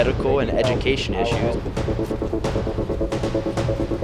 medical and education issues.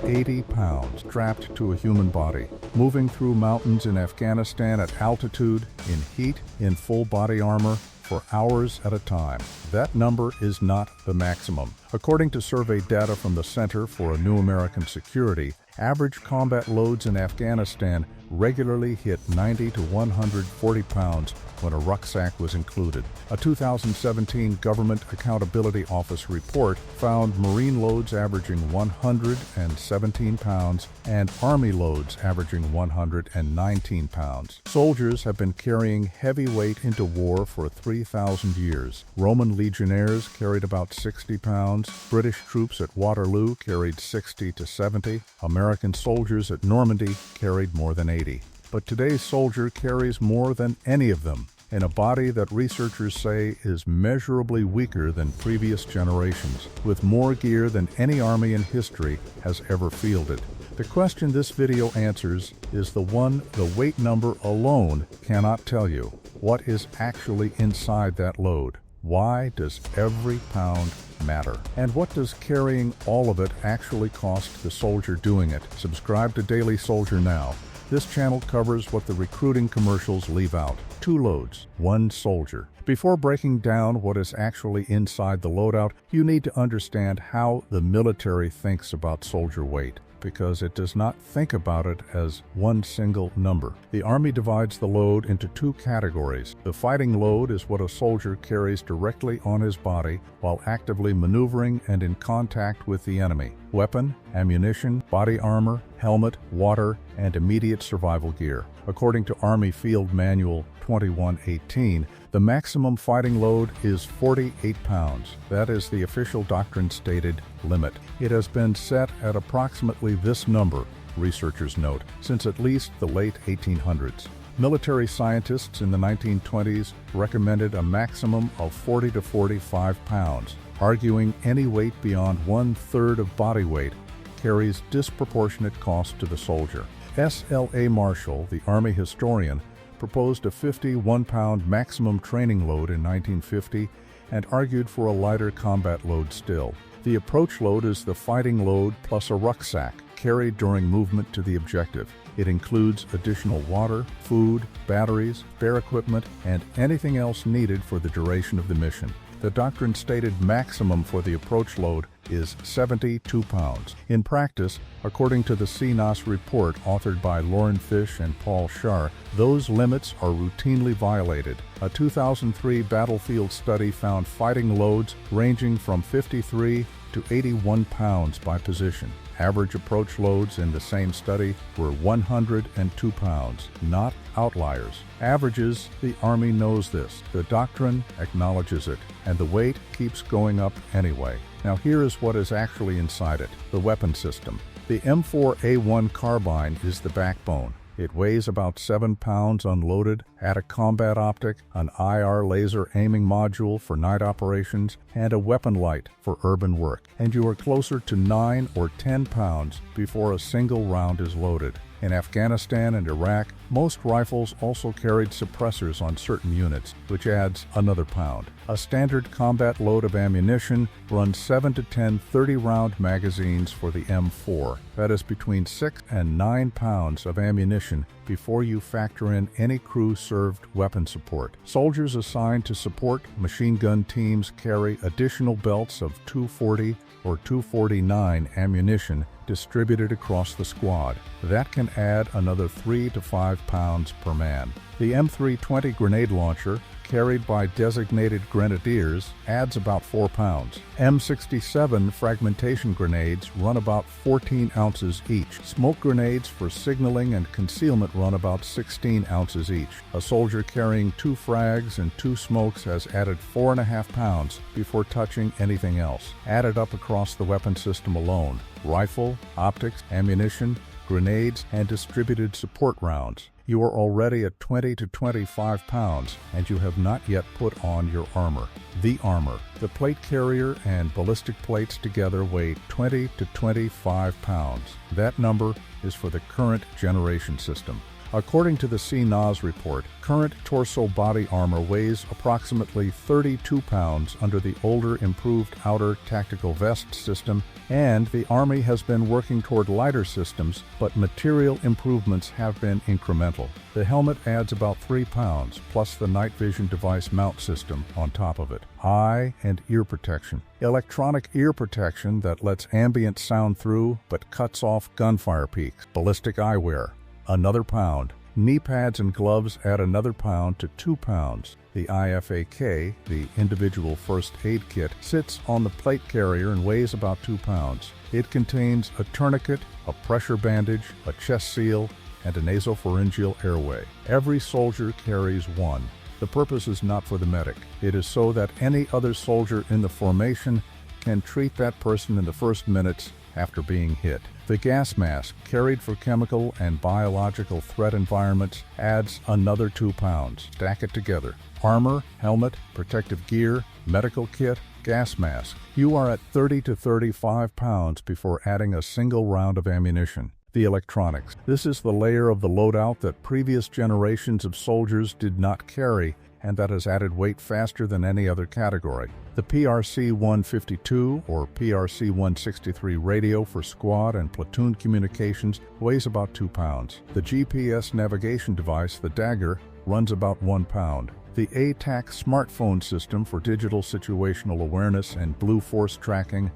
80 pounds strapped to a human body, moving through mountains in Afghanistan at altitude, in heat, in full body armor, for hours at a time. That number is not the maximum. According to survey data from the Center for a New American Security, average combat loads in Afghanistan regularly hit 90 to 140 pounds when a rucksack was included. A 2017 Government Accountability Office report found Marine loads averaging 117 pounds and Army loads averaging 119 pounds. Soldiers have been carrying heavy weight into war for 3,000 years. Roman legionnaires carried about 60 pounds. British troops at Waterloo carried 60 to 70. American soldiers at Normandy carried more than 80. But today's soldier carries more than any of them, in a body that researchers say is measurably weaker than previous generations, with more gear than any army in history has ever fielded. The question this video answers is the one the weight number alone cannot tell you. What is actually inside that load? Why does every pound matter? And what does carrying all of it actually cost the soldier doing it? Subscribe to Daily Soldier now. This channel covers what the recruiting commercials leave out. 2 loads, 1 soldier. Before breaking down what is actually inside the loadout, you need to understand how the military thinks about soldier weight, because it does not think about it as one single number. The Army divides the load into 2 categories. The fighting load is what a soldier carries directly on his body while actively maneuvering and in contact with the enemy. Weapon, ammunition, body armor, helmet, water, and immediate survival gear. According to Army Field Manual 2118, the maximum fighting load is 48 pounds. That is the official doctrine-stated limit. It has been set at approximately this number, researchers note, since at least the late 1800s. Military scientists in the 1920s recommended a maximum of 40 to 45 pounds, arguing any weight beyond 1/3 of body weight carries disproportionate cost to the soldier. S.L.A. Marshall, the Army historian, proposed a 51-pound maximum training load in 1950 and argued for a lighter combat load still. The approach load is the fighting load plus a rucksack carried during movement to the objective. It includes additional water, food, batteries, spare equipment, and anything else needed for the duration of the mission. The doctrine-stated maximum for the approach load is 72 pounds. In practice, according to the CNOS report authored by Lauren Fish and Paul Scharr, those limits are routinely violated. A 2003 battlefield study found fighting loads ranging from 53 to 81 pounds by position. Average approach loads in the same study were 102 pounds, not outliers. Averages, the Army knows this. The doctrine acknowledges it, and the weight keeps going up anyway. Now here is what is actually inside it, the weapon system. The M4A1 carbine is the backbone. It weighs about 7 pounds unloaded, had a combat optic, an IR laser aiming module for night operations, and a weapon light for urban work. And you are closer to 9 or 10 pounds before a single round is loaded. In Afghanistan and Iraq, most rifles also carried suppressors on certain units, which adds another pound. A standard combat load of ammunition runs 7 to 10 30-round magazines for the M4. That is between 6 and 9 pounds of ammunition before you factor in any crew-served weapon support. Soldiers assigned to support machine gun teams carry additional belts of 240 or 249 ammunition distributed across the squad. That can add another 3 to 5 pounds per man. The M320 grenade launcher, carried by designated grenadiers, adds about 4 pounds. M67 fragmentation grenades run about 14 ounces each. Smoke grenades for signaling and concealment run about 16 ounces each. A soldier carrying 2 frags and 2 smokes has added 4.5 pounds before touching anything else. Added up across the weapon system alone: rifle, optics, ammunition, grenades, and distributed support rounds. You are already at 20 to 25 pounds, and you have not yet put on your armor. The armor. The plate carrier and ballistic plates together weigh 20 to 25 pounds. That number is for the current generation system. According to the CNAS report, current torso body armor weighs approximately 32 pounds under the older improved outer tactical vest system, and the Army has been working toward lighter systems, but material improvements have been incremental. The helmet adds about 3 pounds, plus the night vision device mount system on top of it. Eye and ear protection. Electronic ear protection that lets ambient sound through, but cuts off gunfire peaks. Ballistic eyewear. Another pound. Knee pads and gloves add another pound to 2 pounds. The IFAK, the individual first aid kit, sits on the plate carrier and weighs about 2 pounds. It contains a tourniquet, a pressure bandage, a chest seal, and a nasopharyngeal airway. Every soldier carries one. The purpose is not for the medic. It is so that any other soldier in the formation can treat that person in the first minutes after being hit. The gas mask, carried for chemical and biological threat environments, adds another 2 pounds. Stack it together. Armor, helmet, protective gear, medical kit, gas mask. You are at 30 to 35 pounds before adding a single round of ammunition. The electronics. This is the layer of the loadout that previous generations of soldiers did not carry, and that has added weight faster than any other category. The PRC-152 or PRC-163 radio for squad and platoon communications weighs about 2 pounds. The GPS navigation device, the Dagger, runs about 1 pound. The ATAC smartphone system for digital situational awareness and blue force tracking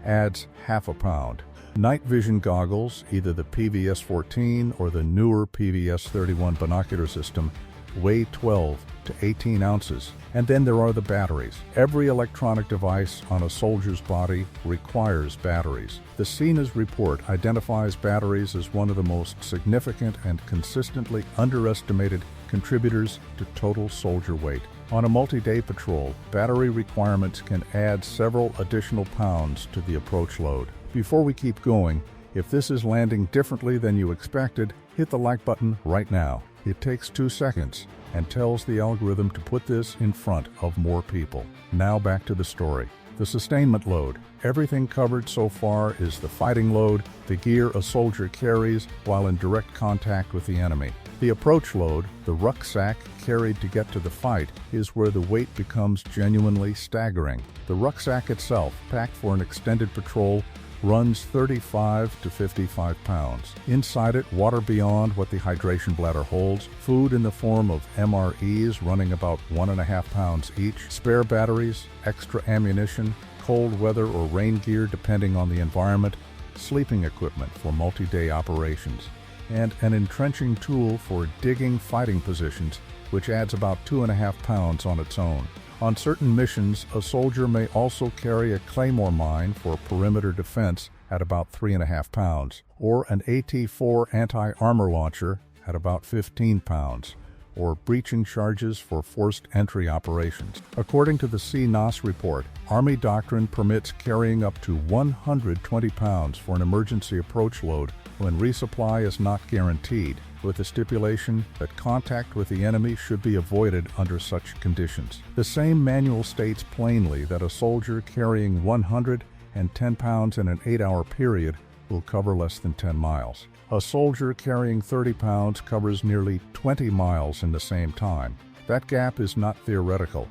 adds half a pound. Night vision goggles, either the PVS-14 or the newer PVS-31 binocular system, weigh 12 to 18 ounces. And then there are the batteries. Every electronic device on a soldier's body requires batteries. The CNAS report identifies batteries as one of the most significant and consistently underestimated contributors to total soldier weight. On a multi-day patrol, battery requirements can add several additional pounds to the approach load. Before we keep going, if this is landing differently than you expected, hit the like button right now. It takes 2 seconds and tells the algorithm to put this in front of more people. Now back to the story. The sustainment load. Everything covered so far is the fighting load, the gear a soldier carries while in direct contact with the enemy. The approach load, the rucksack carried to get to the fight, is where the weight becomes genuinely staggering. The rucksack itself, packed for an extended patrol, runs 35 to 55 pounds. Inside it, water beyond what the hydration bladder holds, food in the form of MREs running about 1.5 pounds each, spare batteries, extra ammunition, cold weather or rain gear depending on the environment, sleeping equipment for multi-day operations, and an entrenching tool for digging fighting positions, which adds about 2.5 pounds on its own. On certain missions, a soldier may also carry a claymore mine for perimeter defense at about 3.5 pounds, or an AT-4 anti-armor launcher at about 15 pounds, or breaching charges for forced entry operations. According to the CNAS report, Army doctrine permits carrying up to 120 pounds for an emergency approach load when resupply is not guaranteed, with the stipulation that contact with the enemy should be avoided under such conditions. The same manual states plainly that a soldier carrying 110 pounds in an 8-hour period will cover less than 10 miles. A soldier carrying 30 pounds covers nearly 20 miles in the same time. That gap is not theoretical.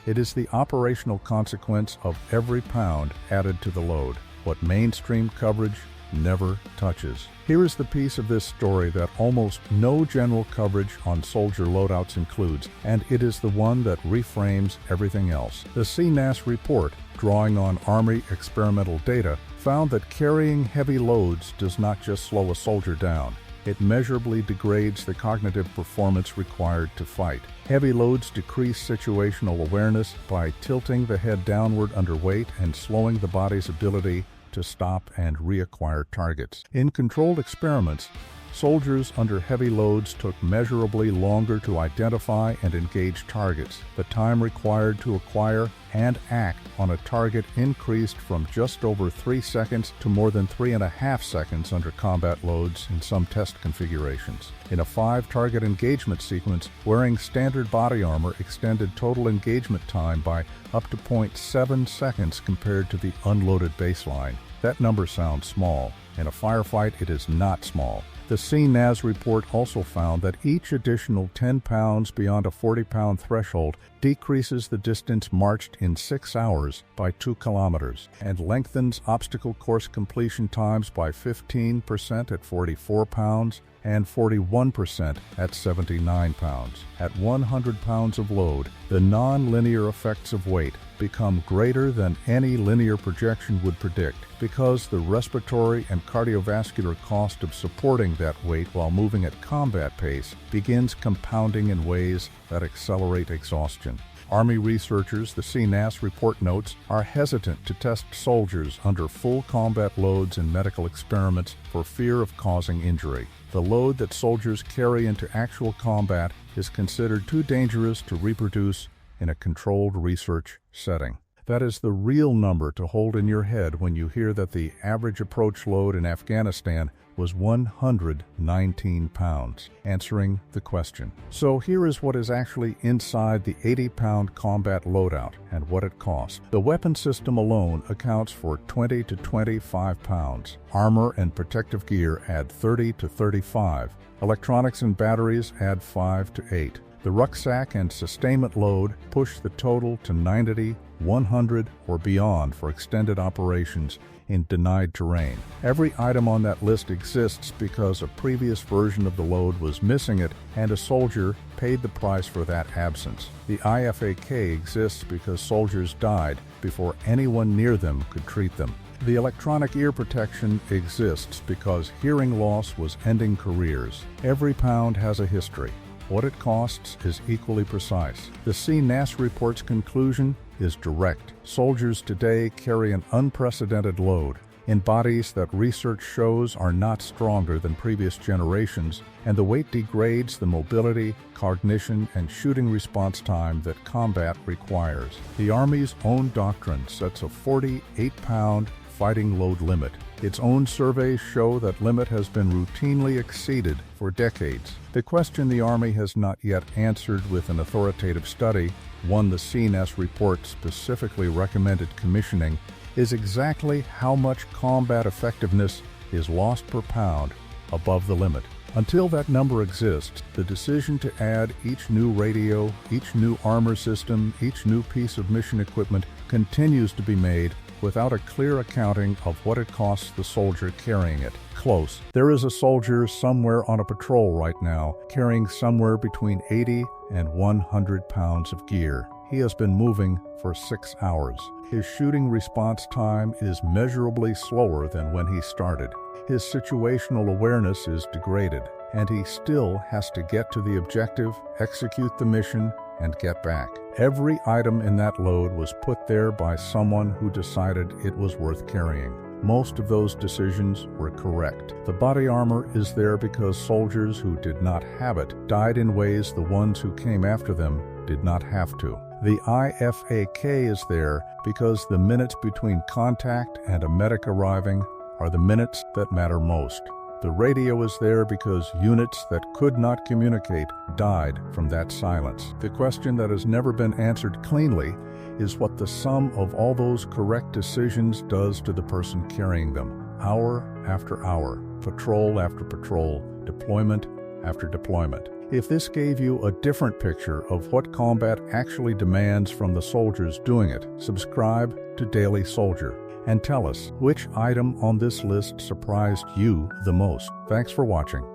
It is the operational consequence of every pound added to the load, what mainstream coverage never touches. Here is the piece of this story that almost no general coverage on soldier loadouts includes, and it is the one that reframes everything else. The CNAS report, drawing on Army experimental data, found that carrying heavy loads does not just slow a soldier down. It measurably degrades the cognitive performance required to fight. Heavy loads decrease situational awareness by tilting the head downward under weight and slowing the body's ability to stop and reacquire targets. In controlled experiments, soldiers under heavy loads took measurably longer to identify and engage targets. The time required to acquire and act on a target increased from just over 3 seconds to more than 3.5 seconds under combat loads in some test configurations. In a 5-target engagement sequence, wearing standard body armor extended total engagement time by up to 0.7 seconds compared to the unloaded baseline. That number sounds small. In a firefight, it is not small. The CNAS report also found that each additional 10 pounds beyond a 40-pound threshold decreases the distance marched in 6 hours by 2 kilometers and lengthens obstacle course completion times by 15% at 44 pounds and 41% at 79 pounds. At 100 pounds of load, the non-linear effects of weight become greater than any linear projection would predict because the respiratory and cardiovascular cost of supporting that weight while moving at combat pace begins compounding in ways that accelerate exhaustion. Army researchers, the CNAS report notes, are hesitant to test soldiers under full combat loads in medical experiments for fear of causing injury. The load that soldiers carry into actual combat is considered too dangerous to reproduce in a controlled research setting. That is the real number to hold in your head when you hear that the average approach load in Afghanistan was 119 pounds, answering the question. So here is what is actually inside the 80-pound combat loadout and what it costs. The weapon system alone accounts for 20 to 25 pounds. Armor and protective gear add 30 to 35. Electronics and batteries add 5 to 8. The rucksack and sustainment load push the total to 90, 100, or beyond for extended operations in denied terrain. Every item on that list exists because a previous version of the load was missing it and a soldier paid the price for that absence. The IFAK exists because soldiers died before anyone near them could treat them. The electronic ear protection exists because hearing loss was ending careers. Every pound has a history. What it costs is equally precise. The CNAS report's conclusion is direct. Soldiers today carry an unprecedented load in bodies that research shows are not stronger than previous generations, and the weight degrades the mobility, cognition, and shooting response time that combat requires. The Army's own doctrine sets a 48-pound fighting load limit. Its own surveys show that limit has been routinely exceeded for decades. The question the Army has not yet answered with an authoritative study, one the CNAS report specifically recommended commissioning, is exactly how much combat effectiveness is lost per pound above the limit. Until that number exists, the decision to add each new radio, each new armor system, each new piece of mission equipment continues to be made without a clear accounting of what it costs the soldier carrying it. Close. There is a soldier somewhere on a patrol right now carrying somewhere between 80 and 100 pounds of gear. He has been moving for 6 hours. His shooting response time is measurably slower than when he started. His situational awareness is degraded, and he still has to get to the objective, execute the mission, and get back. Every item in that load was put there by someone who decided it was worth carrying. Most of those decisions were correct. The body armor is there because soldiers who did not have it died in ways the ones who came after them did not have to. The IFAK is there because the minutes between contact and a medic arriving are the minutes that matter most. The radio is there because units that could not communicate died from that silence. The question that has never been answered cleanly is what the sum of all those correct decisions does to the person carrying them, hour after hour, patrol after patrol, deployment after deployment. If this gave you a different picture of what combat actually demands from the soldiers doing it, subscribe to Daily Soldier and tell us which item on this list surprised you the most. Thanks for watching.